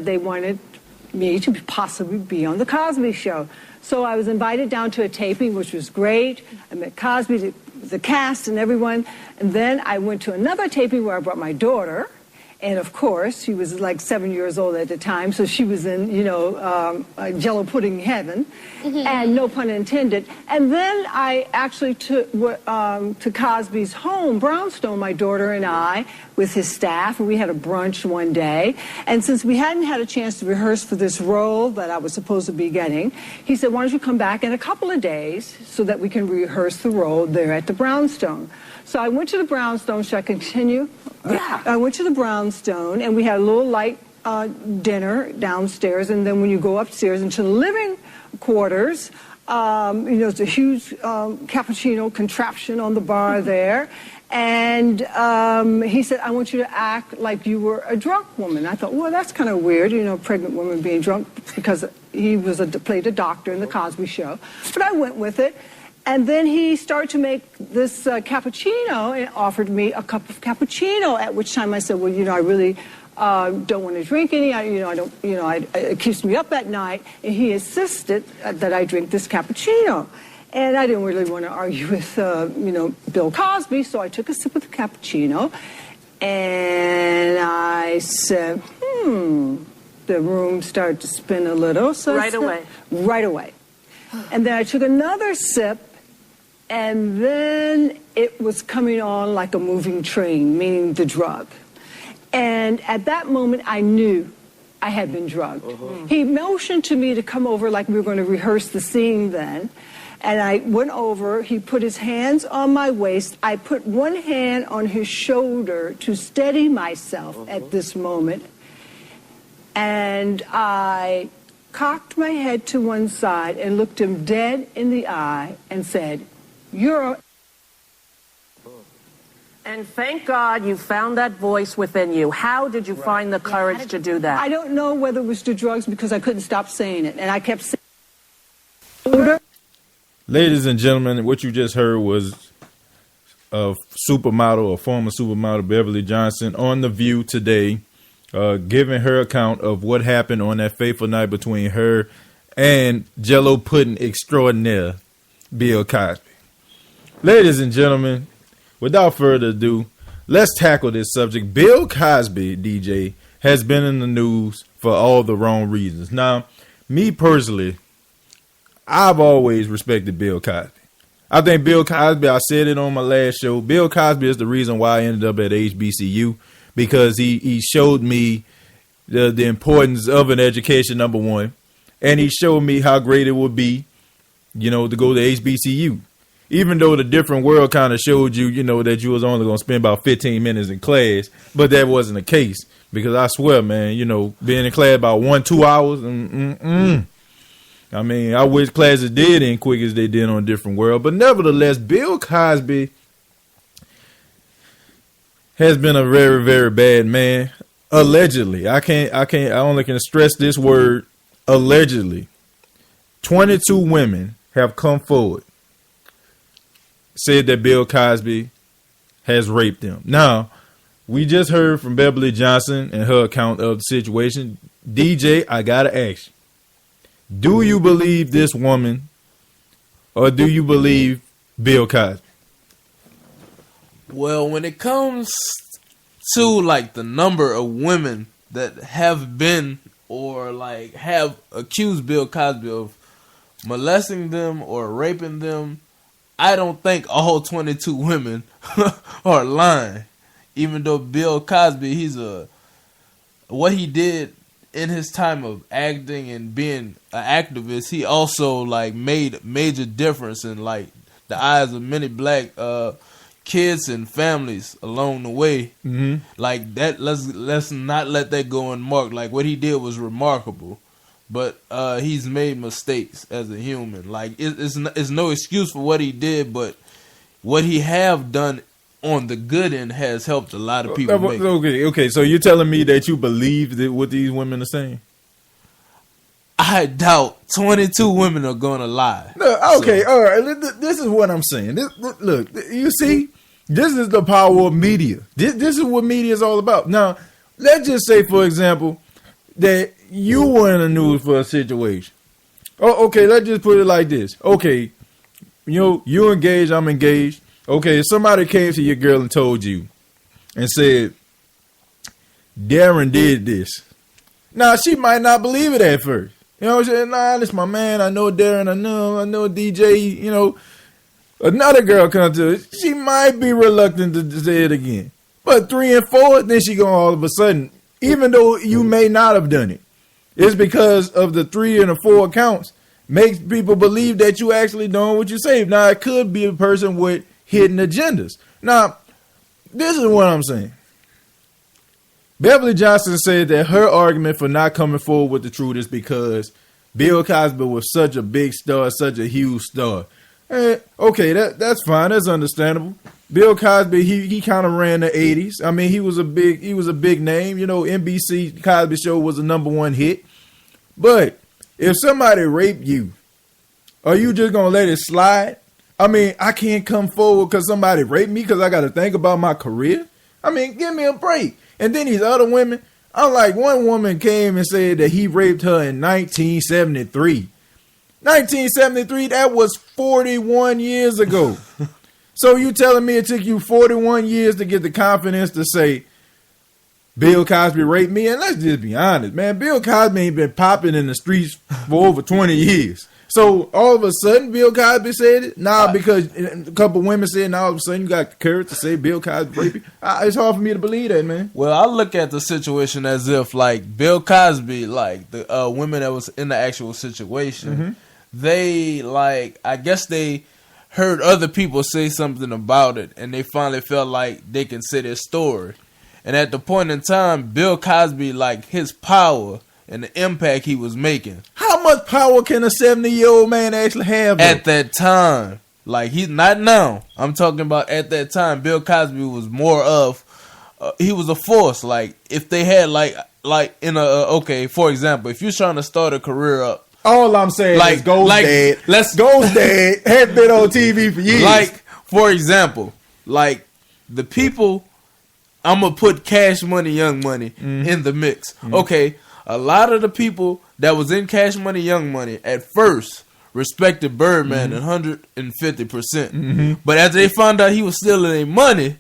They wanted me to possibly be on the Cosby Show. So I was invited down to a taping, which was great. I met Cosby, the cast and everyone. And then I went to another taping where I brought my daughter. And of course, she was like 7 years old at the time, so she was in, Jello pudding heaven, and no pun intended. And then I actually took to Cosby's home, Brownstone, my daughter and I, with his staff, and we had a brunch one day. And since we hadn't had a chance to rehearse for this role that I was supposed to be getting, he said, why don't you come back in a couple of days so that we can rehearse the role there at the Brownstone. So I went to the Brownstone. Should I continue? Yeah. I went to the Brownstone, and we had a little light dinner downstairs. And then when you go upstairs into the living quarters, there's a huge cappuccino contraption on the bar there. And he said, I want you to act like you were a drunk woman. I thought, well, that's kind of weird, pregnant woman being drunk, because he played a doctor in the Cosby Show. But I went with it. And then he started to make this cappuccino and offered me a cup of cappuccino, at which time I said, well, I really don't want to drink any. It keeps me up at night. And he insisted that I drink this cappuccino. And I didn't really want to argue with, Bill Cosby, so I took a sip of the cappuccino. And I said, the room started to spin a little. So Right away. Right away. And then I took another sip. And then it was coming on like a moving train, meaning the drug. And at that moment, I knew I had been drugged. He motioned to me to come over like we were going to rehearse the scene then. And I went over. He put his hands on my waist. I put one hand on his shoulder to steady myself at this moment. And I cocked my head to one side and looked him dead in the eye and said, you're a... And thank God you found that voice within you. How did you find the courage to do that? I don't know whether it was the drugs, because I couldn't stop saying it. And I kept saying... Ladies and gentlemen, what you just heard was a supermodel, a former supermodel, Beverly Johnson, on The View today, giving her account of what happened on that fateful night between her and Jello pudding extraordinaire, Bill Cosby. Ladies and gentlemen, without further ado, let's tackle this subject. Bill Cosby, DJ, has been in the news for all the wrong reasons. Now, me personally, I've always respected Bill Cosby. I think Bill Cosby, I said it on my last show, Bill Cosby is the reason why I ended up at HBCU, because he showed me the importance of an education, number one, and he showed me how great it would be, to go to HBCU. Even though the different world kind of showed you, that you was only going to spend about 15 minutes in class, but that wasn't the case, because I swear, man, being in class about 1-2 hours, I mean, I wish classes did end quick as they did on Different World. But nevertheless, Bill Cosby has been a very, very bad man. Allegedly. I only can stress this word, allegedly. 22 women have come forward, said that Bill Cosby has raped them. Now, we just heard from Beverly Johnson and her account of the situation. DJ, I gotta ask you. Do you believe this woman, or do you believe Bill Cosby? Well, when it comes to like the number of women that have been or like have accused Bill Cosby of molesting them or raping them, I don't think all 22 women are lying. Even though Bill Cosby, what he did in his time of acting and being an activist, he also like made major difference in like the eyes of many black kids and families along the way. Like that, let's not let that go unmarked. Like what he did was remarkable, but he's made mistakes as a human. Like it's no excuse for what he did, but what he have done on the good end has helped a lot of people. Okay. So you're telling me that you believe that what these women are saying? I doubt 22 women are gonna lie. No, okay, all right. This is what I'm saying. Look, you see, this is the power of media. This is what media is all about. Now, let's just say, for example, that you were in the news for a situation. Oh, okay, let's just put it like this. Okay, you engaged, I'm engaged. Okay, if somebody came to your girl and told you and said, Darren did this. Now, she might not believe it at first. You know what I'm saying? Nah, this my man. I know Darren. I know DJ. Another girl comes to it. She might be reluctant to say it again. But 3 and 4, then she going all of a sudden, even though you may not have done it, it's because of the 3 and the 4 accounts makes people believe that you actually doing what you say. Now, it could be a person with hidden agendas. Now, this is what I'm saying. Beverly Johnson said that her argument for not coming forward with the truth is because Bill Cosby was such a big star, such a huge star. Okay, that's fine. That's understandable. Bill Cosby, he kind of ran the 80s. I mean, he was a big name. NBC Cosby Show was a #1 hit. But if somebody raped you, are you just gonna let it slide? I mean, I can't come forward because somebody raped me because I got to think about my career. I mean, give me a break. And then these other women, one woman came and said that he raped her in 1973. 1973, that was 41 years ago. So you telling me it took you 41 years to get the confidence to say Bill Cosby raped me? And let's just be honest, man. Bill Cosby ain't been popping in the streets for over 20 years. So all of a sudden, Bill Cosby said it? Nah, because a couple women said, now all of a sudden you got the courage to say Bill Cosby raped me? It's hard for me to believe that, man. Well, I look at the situation as if, like, Bill Cosby, like, the women that was in the actual situation, they, like, I guess they heard other people say something about it, and they finally felt like they can say their story. And at the point in time, Bill Cosby, like, his power and the impact he was making. How much power can a 70-year-old man actually have? At that time. Like, he's not now. I'm talking about at that time, Bill Cosby was more of, he was a force. Like, if they had, like in a, for example, if you're trying to start a career up. All I'm saying is Ghost Dad. Ghost Dad had been on TV for years. Like, for example, like, the people, I'm going to put Cash Money, Young Money in the mix. Okay. A lot of the people that was in Cash Money, Young Money at first respected Birdman 150%. But after they found out he was stealing their money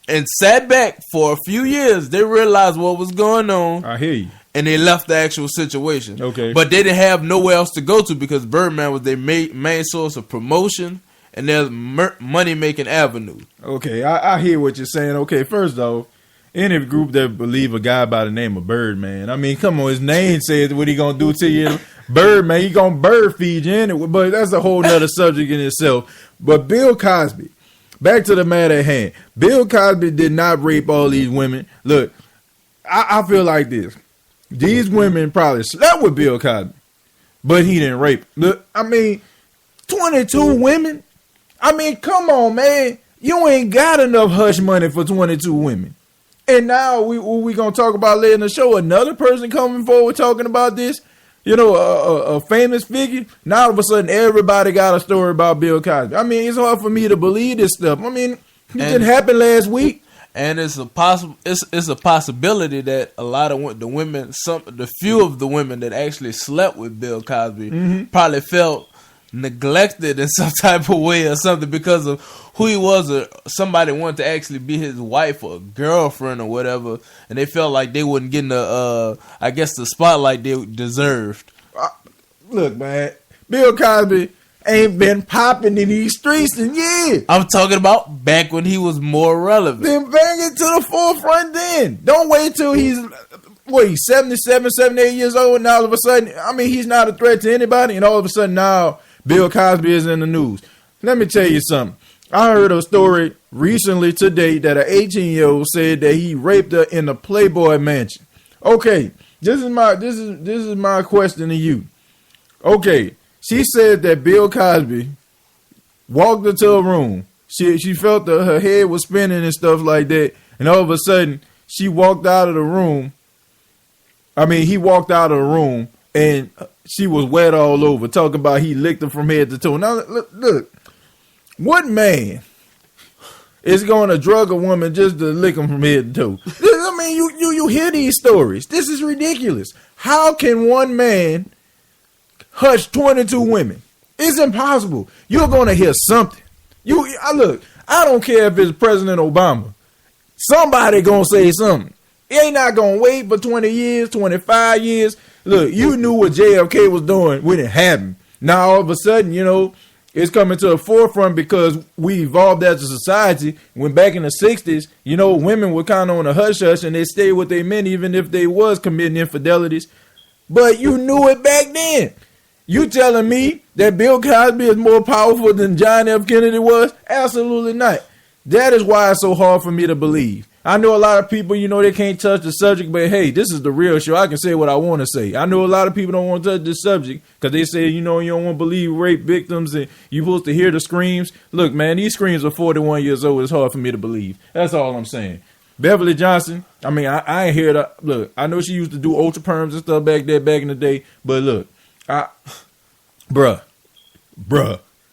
and sat back for a few years, they realized what was going on. I hear you. And they left the actual situation. Okay. But they didn't have nowhere else to go to because Birdman was their main source of promotion and their money-making avenue. Okay, I hear what you're saying. Okay, first off, any group that believe a guy by the name of Birdman, I mean, come on, his name says what he gonna do to you. Birdman, he gonna bird feed you anyway, but that's a whole nother subject in itself. But Bill Cosby, back to the matter at hand. Bill Cosby did not rape all these women. Look, I feel like this. These women probably slept with Bill Cosby, but he didn't rape. Look, I mean, 22 women? I mean, come on, man. You ain't got enough hush money for 22 women. And now we going to talk about later in the show, another person coming forward talking about this, a famous figure. Now all of a sudden everybody got a story about Bill Cosby. I mean, it's hard for me to believe this stuff. I mean, it didn't happen last week. And it's a possibility that a lot of the women, the few of the women that actually slept with Bill Cosby probably felt neglected in some type of way or something because of who he was, or somebody wanted to actually be his wife or girlfriend or whatever, and they felt like they wouldn't get the spotlight they deserved. Look, man, Bill Cosby ain't been popping in these streets in years. I'm talking about back when he was more relevant. Then bang it to the forefront then. Don't wait till he's 77, 78 years old, and all of a sudden, I mean, he's not a threat to anybody, and all of a sudden now Bill Cosby is in the news. Let me tell you something. I heard a story recently today that an 18-year-old said that he raped her in the Playboy Mansion. Okay, this is my question to you. Okay, she said that Bill Cosby walked into a room. She felt that her head was spinning and stuff like that, and all of a sudden she walked out of the room. I mean, he walked out of the room and she was wet all over, talking about he licked her from head to toe. Now, look, what man is going to drug a woman just to lick him from head to toe? I mean, you hear these stories. This is ridiculous. How can one man hush 22 women? It's impossible. You're going to hear something. Look, I don't care if it's President Obama. Somebody going to say something. He ain't not going to wait for 20 years, 25 years. Look, you knew what JFK was doing when it happened. Now, all of a sudden, it's coming to the forefront because we evolved as a society. When back in the 60s, women were kind of on a hush-hush and they stayed with their men even if they was committing infidelities. But you knew it back then. You telling me that Bill Cosby is more powerful than John F. Kennedy was? Absolutely not. That is why it's so hard for me to believe. I know a lot of people, they can't touch the subject, but hey, this is the real show. I can say what I want to say. I know a lot of people don't want to touch this subject because they say, you don't want to believe rape victims and you're supposed to hear the screams. Look, man, these screams are 41 years old. It's hard for me to believe. That's all I'm saying. Beverly Johnson, I ain't hear that. Look, I know she used to do ultra perms and stuff back in the day, but look, bruh,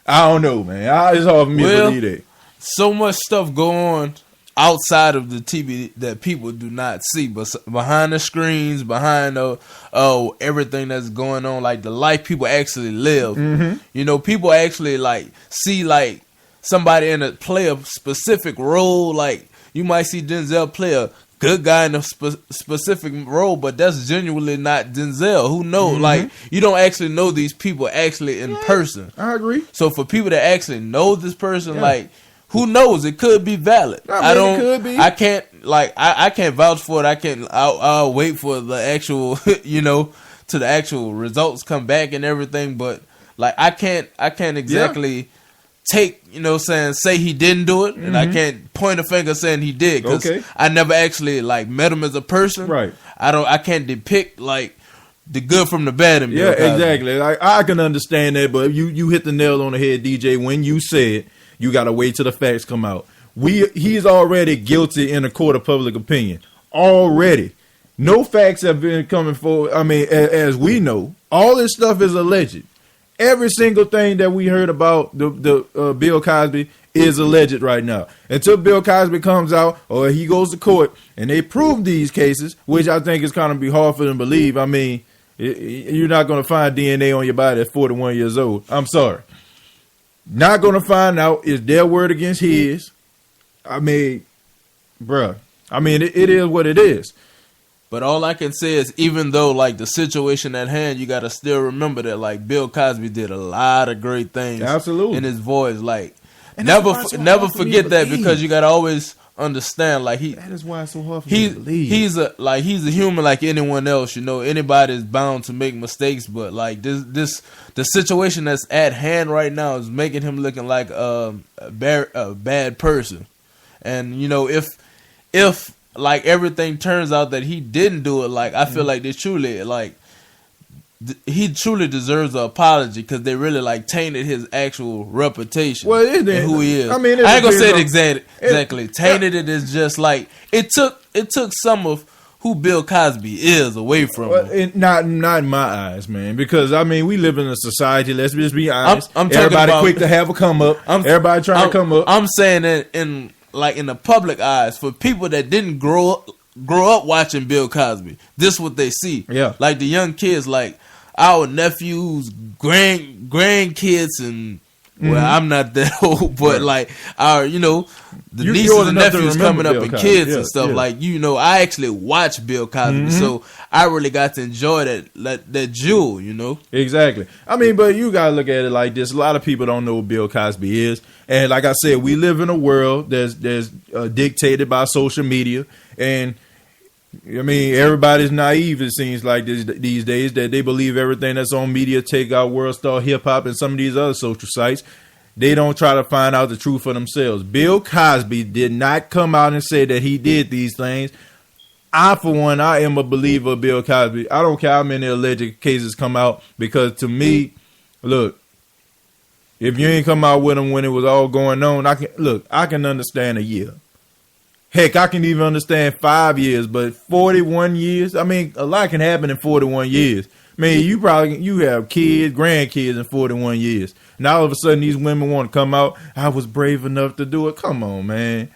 I don't know, man. It's hard for me to believe that. So much stuff go on outside of the TV that people do not see, but behind the screens, behind everything that's going on, like the life people actually live. Mm-hmm. People actually see somebody play a specific role. Like you might see Denzel play a good guy in a specific role, but that's genuinely not Denzel. Who knows? Mm-hmm. Like you don't actually know these people actually in person. I agree. So for people that actually know this person, who knows? It could be valid. It could be. I can't I can't vouch for it. I'll wait for the actual to the actual results come back and everything. But I can't exactly take say he didn't do it, and I can't point a finger saying he did because I never actually met him as a person. Right. I can't depict the good from the bad in Bill Cosby. Exactly. I can understand that, but you hit the nail on the head, DJ, when you said. You got to wait till the facts come out. He's already guilty in a court of public opinion. Already. No facts have been coming forward. I mean, as we know, all this stuff is alleged. Every single thing that we heard about the Bill Cosby is alleged right now. Until Bill Cosby comes out or he goes to court and they prove these cases, which I think is kind of be hard for them to believe. I mean, you're not going to find DNA on your body at 41 years old. I'm sorry. Not going to find out is their word against his. I mean, bruh. I mean, it is what it is. But all I can say is even though the situation at hand, you got to still remember that Bill Cosby did a lot of great things. Absolutely. In his voice. Never forget that because you got to always understand that is why it's so hard for me to believe. He's a human like anyone else. Anybody is bound to make mistakes, but the situation that's at hand right now is making him looking like a bad person. And if everything turns out that he didn't do it, I feel like they truly he truly deserves an apology because they really tainted his actual reputation and who he is. I mean, I ain't gonna say it exactly. Tainted it is just it took some of who Bill Cosby is away from him. Not in my eyes, man. Because I mean, we live in a society. Let's just be honest. Everybody quick to have a come up. Everybody trying to come up. I'm saying that in the public eyes for people that didn't grow up watching Bill Cosby. This is what they see. Yeah, the young kids, our nephews, grandkids, and I'm not that old, but our the nieces and nephews coming up and kids and stuff. Yeah. I actually watched Bill Cosby, so I really got to enjoy that jewel. Exactly. I mean, but you gotta look at it like this. A lot of people don't know what Bill Cosby is, and like I said, we live in a world that's dictated by social media and. I mean, everybody's naive, it seems like these days, that they believe everything that's on media, take out World Star Hip Hop and some of these other social sites. They don't try to find out the truth for themselves. Bill Cosby did not come out and say that he did these things. For one, I am a believer of Bill Cosby. I don't care how many alleged cases come out because to me, look, if you ain't come out with him when it was all going on, I can understand a year. Heck, I can even understand 5 years, but 41 years? I mean, a lot can happen in 41 years. I mean, you have kids, grandkids in 41 years. Now all of a sudden these women want to come out. I was brave enough to do it. Come on, man.